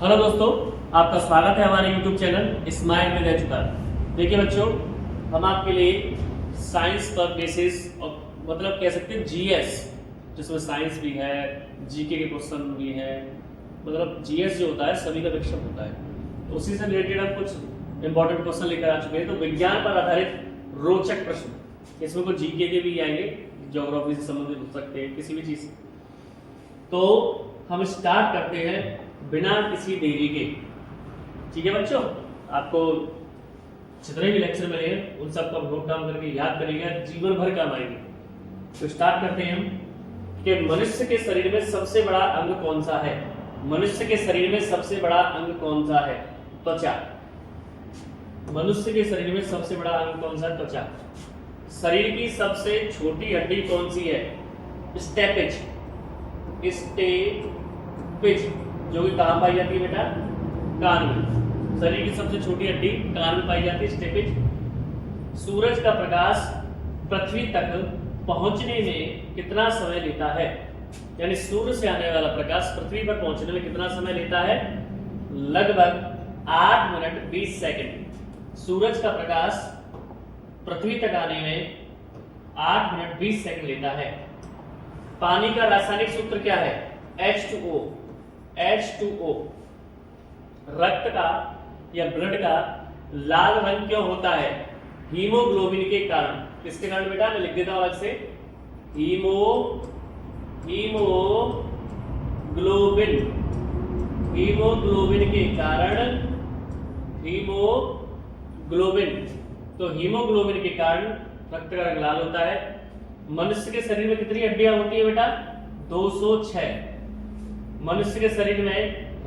Hello दोस्तों, आपका स्वागत है हमारे YouTube channel smile with educator. देखिए बच्चों, हम आपके लिए साइंस पर बेसिस और मतलब कह सकते हैं जीएस, जिसमें साइंस भी है, जीके के क्वेश्चन भी है, मतलब जीएस जो होता है सभी का मिक्सअप होता है। तो उसी से रिलेटेड हम कुछ इंपॉर्टेंट क्वेश्चन लेकर आ चुके हैं। तो विज्ञान पर आधारित रोचक प्रश्न, इसमें कुछ जीके के भी आएंगे, ज्योग्राफी से संबंधित हो सकते हैं, किसी भी चीज से। तो हम स्टार्ट करते हैं बिना किसी देरी के। ठीक है बच्चों, आपको जितने भी लेक्चर मिले हैं उन सबको नोट डाउन करके याद करेंगे, जीवन भर काम आएंगे। तो स्टार्ट करते हैं हम कि मनुष्य के शरीर में सबसे बड़ा अंग कौन सा है। मनुष्य के शरीर में सबसे बड़ा अंग कौन सा है? त्वचा। मनुष्य के शरीर में सबसे बड़ा अंग कौन सा? त्वचा। शरीर की सबसे छोटी हड्डी कौन सी है? स्टेपेज। स्टेपेज जो कि कहां पाई जाती है बेटा? कान में। शरीर की सबसे छोटी हड्डी कान में पाई जाती है, स्टेपेज। सूरज का प्रकाश पृथ्वी तक पहुंचने में कितना समय लेता है? यानी सूर्य से आने वाला प्रकाश पृथ्वी पर पहुंचने में कितना समय लेता है? लगभग 8 मिनट 20 सेकंड। सूरज का प्रकाश पृथ्वी तक आने में 8 मिनट 20 सेकंड लेता है। पानी का रासायनिक सूत्र क्या है? H2O। H2O। रक्त का या ब्लड का लाल रंग क्यों होता है? हीमोग्लोबिन के कारण। किसके कारण बेटा? मैं लिख देता हूं अलग से। हीमोग्लोबिन के कारण। हीमोग्लोबिन, तो हीमोग्लोबिन के कारण रक्त का रंग लाल होता है। मनुष्य के शरीर में कितनी हड्डियां होती है बेटा? 206। मनुष्य के शरीर में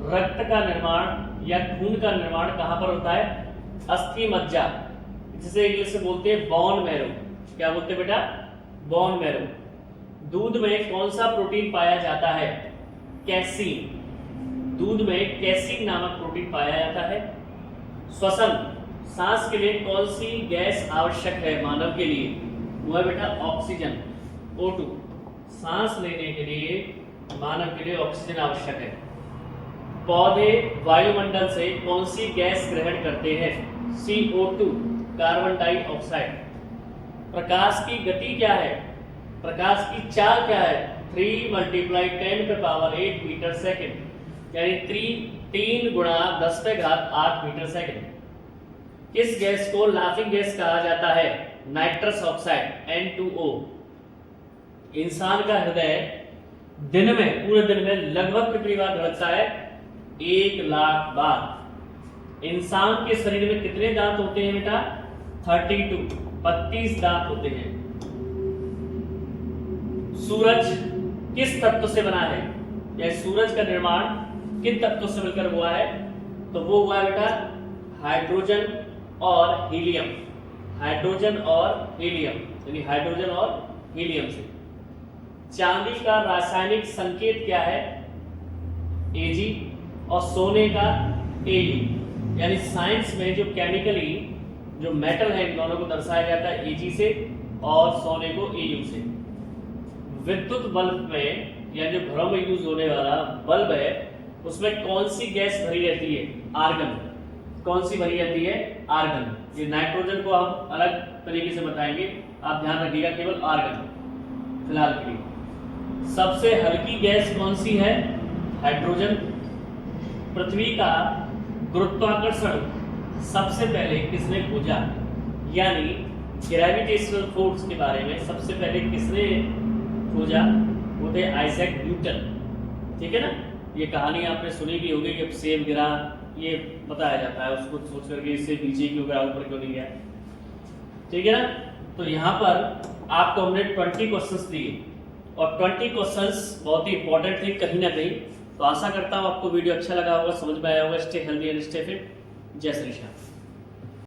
रक्त का निर्माण या खून का निर्माण कहां पर होता है? अस्थि मज्जा, जिसे इंग्लिश में बोलते हैं बोन मैरो। क्या बोलते हैं बेटा? Bone marrow. दूध में कौन सा प्रोटीन पाया जाता है? कैसीन। दूध में कैसीन नामक प्रोटीन पाया जाता है। श्वसन, सांस के लिए कौन सी गैस आवश्यक है मानव के लिए? वो है बेटा ऑक्सीजन, O2। सांस लेने के लिए मानव के लिए ऑक्सीजन आवश्यक है। पौधे वायुमंडल से कौन सी गैस ग्रहण करते हैं? CO2, carbon dioxide. प्रकाश की गति क्या है? प्रकाश की चाल क्या है? 3 × 10⁸ मीटर सेकेंड, यानी 3 × 10⁸ मीटर सेकेंड। किस गैस को लाफिंग गैस कहा जाता है? Nitrous oxide, N2O। इंसान का हृदय दिन में, पूरे दिन में लगभग कितनी बार धड़कता है? 1 लाख बार। इंसान के शरीर में कितने दांत होते हैं बेटा? 32 दांत होते हैं। सूरज किस तत्व से बना है? या सूरज का निर्माण किन तत्वों से मिलकर हुआ है? तो वो हुआ है बेटा हाइड्रोजन और हीलियम। हाइड्रोजन और हीलियम, यानी हाइड्रोजन और हीलियम से। चांदी का रासायनिक संकेत क्या है? Ag। और सोने का Au। यानी साइंस में जो केमिकली जो मेटल है इन दोनों को दर्शाया जाता है Ag से और सोने को Au से। विद्युत बल्ब में या जो घरों में यूज होने वाला बल्ब है उसमें कौन सी गैस भरी रहती है? आर्गन। कौन सी भरी रहती है? आर्गन। ये नाइट्रोजन को हम अलग तरीके से बताएंगे, आप ध्यान रखिएगा, केवल आर्गन फिलहाल के लिए। सबसे हल्की गैस कौन सी है? हाइड्रोजन। पृथ्वी का गुरुत्वाकर्षण सबसे पहले किसने खोजा? यानी ग्रेविटेशनल फोर्स के बारे में सबसे पहले किसने खोजा? वो थे आइजैक न्यूटन। ठीक है ना? ये कहानी आपने सुनी भी होगी कि सेब गिरा, ये बताया जाता है उसको सोच करके, इससे नीचे क्यों गिरा, ऊपर क्यों नहीं गया। ठीक है ना? तो यहाँ पर आपको हमने 20 क्वेश्चंस दिए और 20 क्वेश्चंस बहुत ही इंपॉर्टेंट थे कहीं ना कहीं। तो आशा करता हूँ आपको वीडियो अच्छा लगा होगा, समझ में आया होगा। Stay healthy and stay fit. जय श्री श्याम।